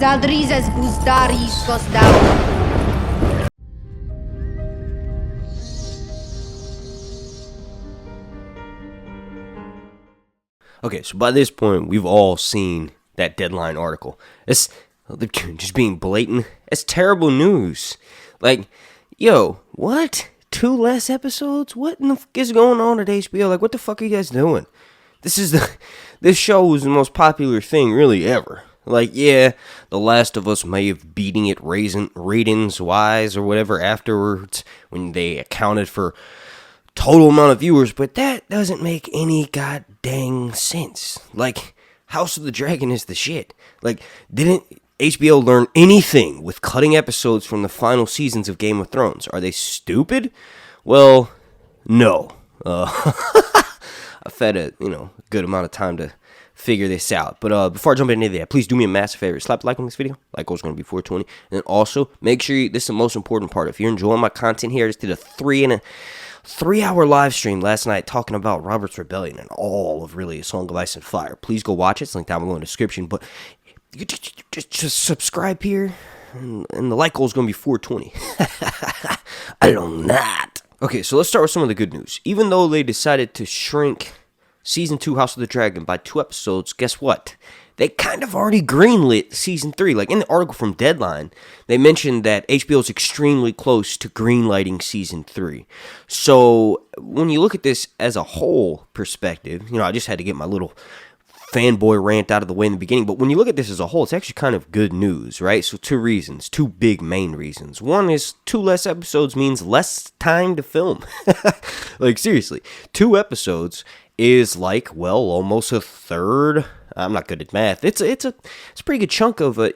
Zaldrizes buzdaris gosdau. Okay, so by this point, we've all seen that Deadline article. It's just being blatant. It's terrible news. Like, yo, what? 2 less episodes? What in the fuck is going on at HBO? Like, what the fuck are you guys doing? This show is the most popular thing really ever. Like, yeah, The Last of Us may have beating it ratings-wise or whatever afterwards when they accounted for total amount of viewers, but that doesn't make any goddamn sense. Like, House of the Dragon is the shit. Like, didn't HBO learn anything with cutting episodes from the final seasons of Game of Thrones? Are they stupid? Well, no. I've had a good amount of time to figure this out. But before I jump into that, please do me a massive favor. Slap a like on this video. Like goal is going to be 420. And then also, make sure this is the most important part. If you're enjoying my content here, I just did a 3-hour live stream last night talking about Robert's Rebellion and all of really A Song of Ice and Fire. Please go watch it. It's linked down below in the description. But you just subscribe here, and the like goal is going to be 420. I don't not. Okay, so let's start with some of the good news. Even though they decided to shrink Season 2 House of the Dragon by 2 episodes, guess what? They kind of already greenlit Season 3. Like, in the article from Deadline, they mentioned that HBO is extremely close to greenlighting Season 3. So, when you look at this as a whole perspective, I just had to get my little fanboy rant out of the way in the beginning, but when you look at this as a whole, it's actually kind of good news, right? So 2 big main reasons. One is 2 less episodes means less time to film. Like, seriously, 2 episodes is like, well, almost a third. I'm not good at math. It's a pretty good chunk of a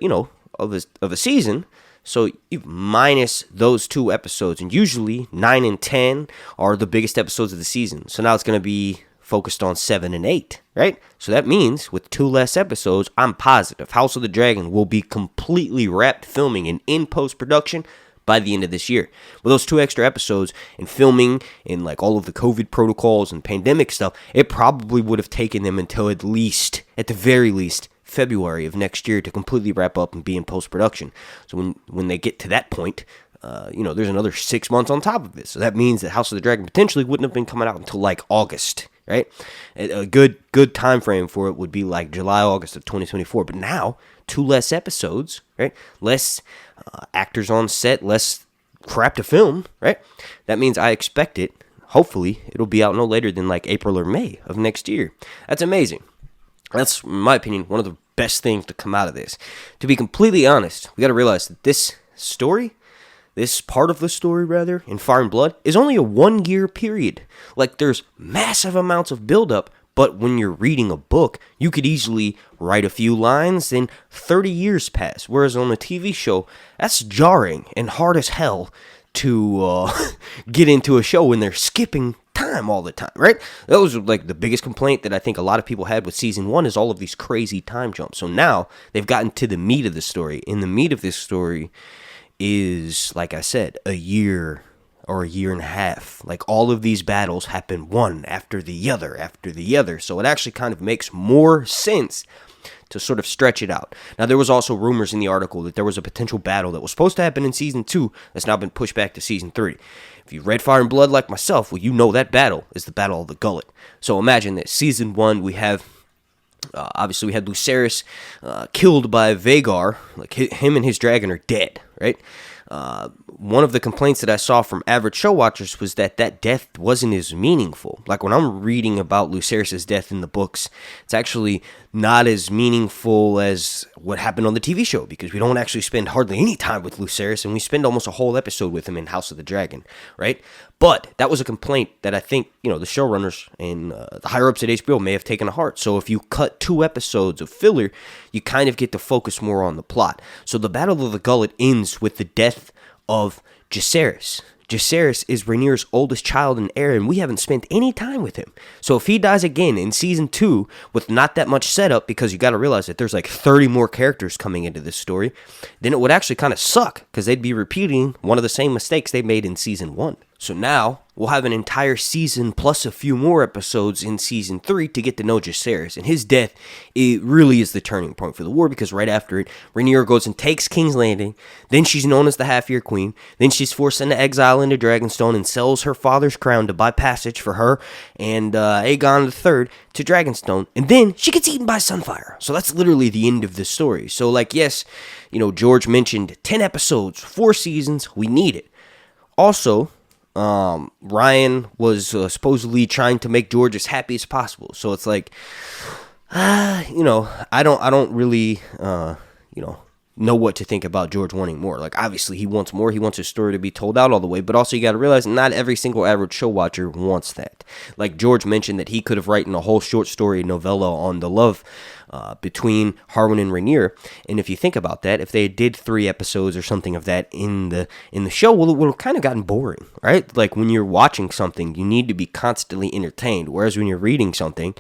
season. So you minus those 2 episodes, and usually 9 and 10 are the biggest episodes of the season. So now it's going to be focused on 7 and 8, right? So that means with 2 less episodes, I'm positive House of the Dragon will be completely wrapped filming and in post-production by the end of this year. With those 2 extra episodes and filming and like all of the COVID protocols and pandemic stuff, it probably would have taken them until at the very least, February of next year to completely wrap up and be in post-production. So when they get to that point, there's another 6 months on top of this. So that means that House of the Dragon potentially wouldn't have been coming out until like August, right? A good time frame for it would be like July, August of 2024. But now, 2 less episodes, right? Less actors on set, less crap to film, right? That means I expect it. Hopefully, it'll be out no later than like April or May of next year. That's amazing. That's, in my opinion, one of the best things to come out of this. To be completely honest, we got to realize that this part of the story, rather, in Fire and Blood, is only a 1-year period. Like, there's massive amounts of buildup, but when you're reading a book, you could easily write a few lines, then 30 years pass. Whereas on a TV show, that's jarring and hard as hell to get into a show when they're skipping time all the time, right? That was like the biggest complaint that I think a lot of people had with Season 1 is all of these crazy time jumps. So now they've gotten to the meat of the story. And the meat of this story is, like I said, a year or a year and a half. Like, all of these battles happen one after the other. So it actually kind of makes more sense to sort of stretch it out. Now, there was also rumors in the article that there was a potential battle that was supposed to happen in Season 2 that's now been pushed back to Season 3. If you read Fire and Blood like myself, well, you know that battle is the Battle of the Gullet. So imagine that Season 1, we had Lucerys killed by Vhagar. Like, him and his dragon are dead, right? One of the complaints that I saw from average show watchers was that death wasn't as meaningful. Like, when I'm reading about Lucerys' death in the books, it's actually not as meaningful as what happened on the TV show, because we don't actually spend hardly any time with Lucerys, and we spend almost a whole episode with him in House of the Dragon, right? But that was a complaint that I think, the showrunners and the higher-ups at HBO may have taken to heart. So if you cut 2 episodes of filler, you kind of get to focus more on the plot. So the Battle of the Gullet ends with the death of Jacaerys. Jacaerys is Rhaenyra's oldest child and heir, and we haven't spent any time with him. So if he dies again in Season 2 with not that much setup, because you got to realize that there's like 30 more characters coming into this story, then it would actually kind of suck, because they'd be repeating one of the same mistakes they made in Season 1. So now we'll have an entire season plus a few more episodes in season 3 to get to know Jacaerys. And his death, it really is the turning point for the war, because right after it, Rhaenyra goes and takes King's Landing. Then she's known as the Half-Year Queen. Then she's forced into exile into Dragonstone and sells her father's crown to buy passage for her and Aegon III to Dragonstone. And then she gets eaten by Sunfire. So that's literally the end of the story. So like, yes, George mentioned 10 episodes, 4 seasons. We need it. Also, Ryan was supposedly trying to make George as happy as possible. So it's like, I don't really, know what to think about George wanting more. Like, obviously he wants more. He wants his story to be told out all the way, but also you got to realize not every single average show watcher wants that. Like George mentioned that he could have written a whole short story novella on the love between Harwin and Rhaenyra, and if you think about that, if they did 3 episodes or something of that in the show, well, it would have kind of gotten boring, right? Like when you're watching something, you need to be constantly entertained, whereas when you're reading something,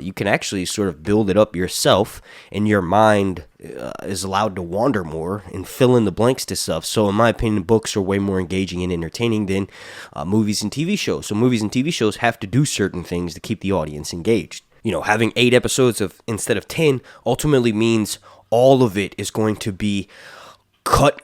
you can actually sort of build it up yourself, and your mind is allowed to wander more and fill in the blanks to stuff. So in my opinion, books are way more engaging and entertaining than movies and TV shows. So movies and TV shows have to do certain things to keep the audience engaged. Having 8 episodes instead of 10 ultimately means all of it is going to be cut,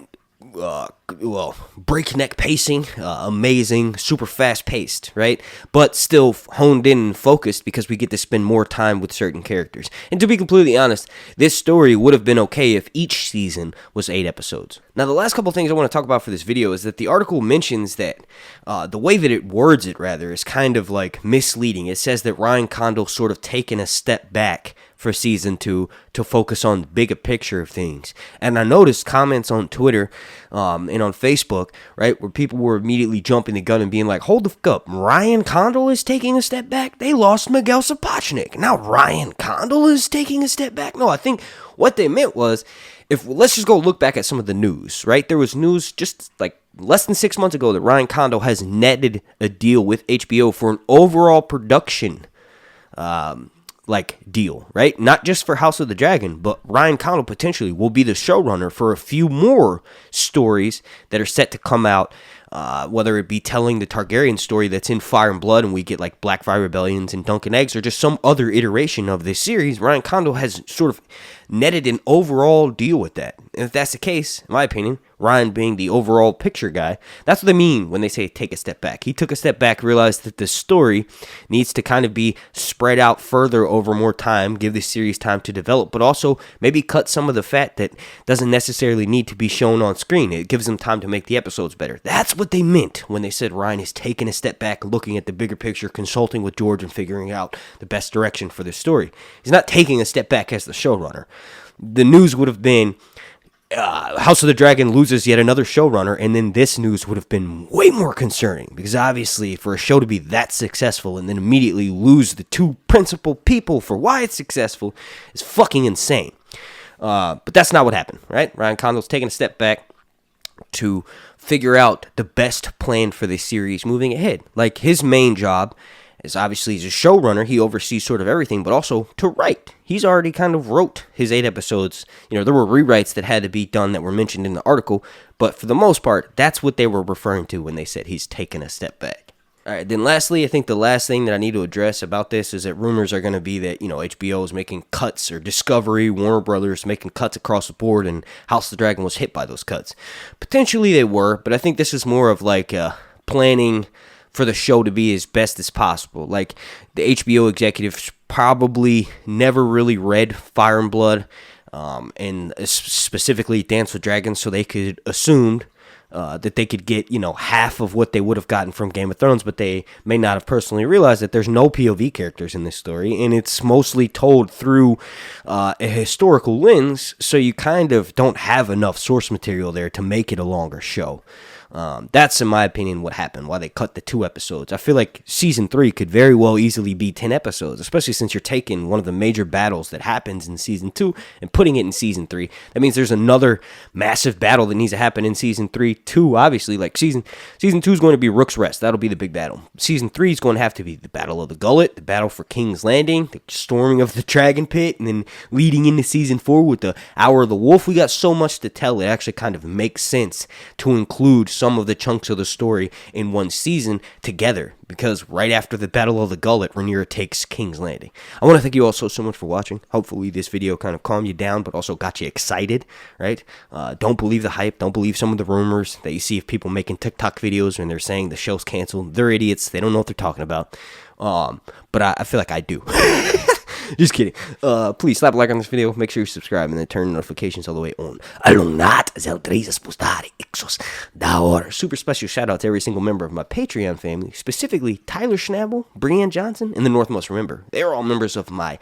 breakneck pacing, amazing, super fast paced, right? But still honed in and focused, because we get to spend more time with certain characters. And to be completely honest, this story would have been okay if each season was 8 episodes. Now, the last couple things I want to talk about for this video is that the article mentions that the way that it words it, rather, is kind of like misleading. It says that Ryan Condal's sort of taken a step back for season 2 to focus on the bigger picture of things. And I noticed comments on Twitter and on Facebook, right, where people were immediately jumping the gun and being like, hold the fuck up, Ryan Condal is taking a step back? They lost Miguel Sapochnik. Now Ryan Condal is taking a step back? No, I think what they meant was, let's just go look back at some of the news, right? There was news just like less than 6 months ago that Ryan Condal has netted a deal with HBO for an overall production deal, right? Not just for House of the Dragon, but Ryan Condal potentially will be the showrunner for a few more stories that are set to come out, whether it be telling the Targaryen story that's in Fire and Blood and we get like Blackfire Rebellions and Dunk and Eggs, or just some other iteration of this series. Ryan Condal has sort of netted an overall deal with that. And if that's the case, in my opinion, Ryan being the overall picture guy, that's what they mean when they say take a step back. He took a step back, realized that the story needs to kind of be spread out further over more time, give the series time to develop, but also maybe cut some of the fat that doesn't necessarily need to be shown on screen. It gives them time to make the episodes better. That's what they meant when they said Ryan is taking a step back, looking at the bigger picture, consulting with George, and figuring out the best direction for this story. He's not taking a step back as the showrunner. The news would have been House of the Dragon loses yet another showrunner, and then this news would have been way more concerning, because obviously for a show to be that successful and then immediately lose the 2 principal people for why it's successful is fucking insane. But that's not what happened, right? Ryan Condal's taking a step back to figure out the best plan for the series moving ahead. Like, his main job is obviously he's a showrunner. He oversees sort of everything, but also to write. He's already kind of wrote his 8 episodes. There were rewrites that had to be done that were mentioned in the article, but for the most part, that's what they were referring to when they said he's taken a step back. All right, then lastly, I think the last thing that I need to address about this is that rumors are going to be that, HBO is making cuts, or Discovery, Warner Brothers making cuts across the board, and House of the Dragon was hit by those cuts. Potentially they were, but I think this is more of like planning for the show to be as best as possible. Like, the HBO executives probably never really read Fire and Blood, and specifically Dance with Dragons, so they could assume that they could get, half of what they would have gotten from Game of Thrones, but they may not have personally realized that there's no POV characters in this story, and it's mostly told through a historical lens, so you kind of don't have enough source material there to make it a longer show. That's, in my opinion, what happened, why they cut the 2 episodes. I feel like season 3 could very well easily be 10 episodes, especially since you're taking one of the major battles that happens in season 2 and putting it in season 3. That means there's another massive battle that needs to happen in season 3 too, obviously. Like, season 2 is going to be Rook's Rest. That'll be the big battle. Season 3 is going to have to be the Battle of the Gullet, the battle for King's Landing, the storming of the Dragon Pit, and then leading into season 4 with the Hour of the Wolf. We got so much to tell. It actually kind of makes sense to include some of the chunks of the story in one season together, because right after the Battle of the Gullet, Rhaenyra takes King's Landing. I want to thank you all so much for watching. Hopefully this video kind of calmed you down, but also got you excited, right? Don't believe the hype. Don't believe some of the rumors that you see of people making TikTok videos when they're saying the show's canceled. They're idiots. They don't know what they're talking about. But I feel like I do. Just kidding. Please slap a like on this video. Make sure you subscribe and then turn notifications all the way on. Super special shout out to every single member of my Patreon family, specifically Tyler Schnabel, Breanne Johnson, and the Northmost Remember. They're all members of my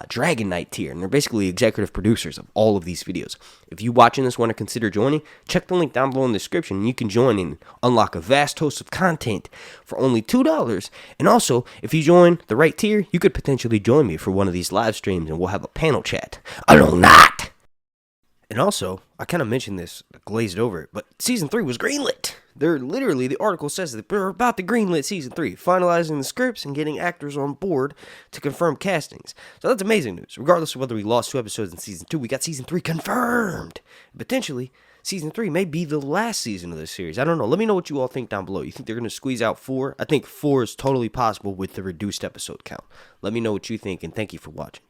Dragon Knight tier, and they're basically executive producers of all of these videos. If you watching this want to consider joining, check the link down below in the description, and you can join and unlock a vast host of content for only $2. And also, if you join the right tier, you could potentially join me for one of these live streams, and we'll have a panel chat. Not. And also, I kind of mentioned this, glazed over it, but season 3 was greenlit. They're literally, the article says that they're about to greenlit season 3, finalizing the scripts and getting actors on board to confirm castings. So that's amazing news. Regardless of whether we lost 2 episodes in season 2, we got season 3 confirmed. Potentially, season 3 may be the last season of this series. I don't know. Let me know what you all think down below. You think they're going to squeeze out 4? I think 4 is totally possible with the reduced episode count. Let me know what you think, and thank you for watching.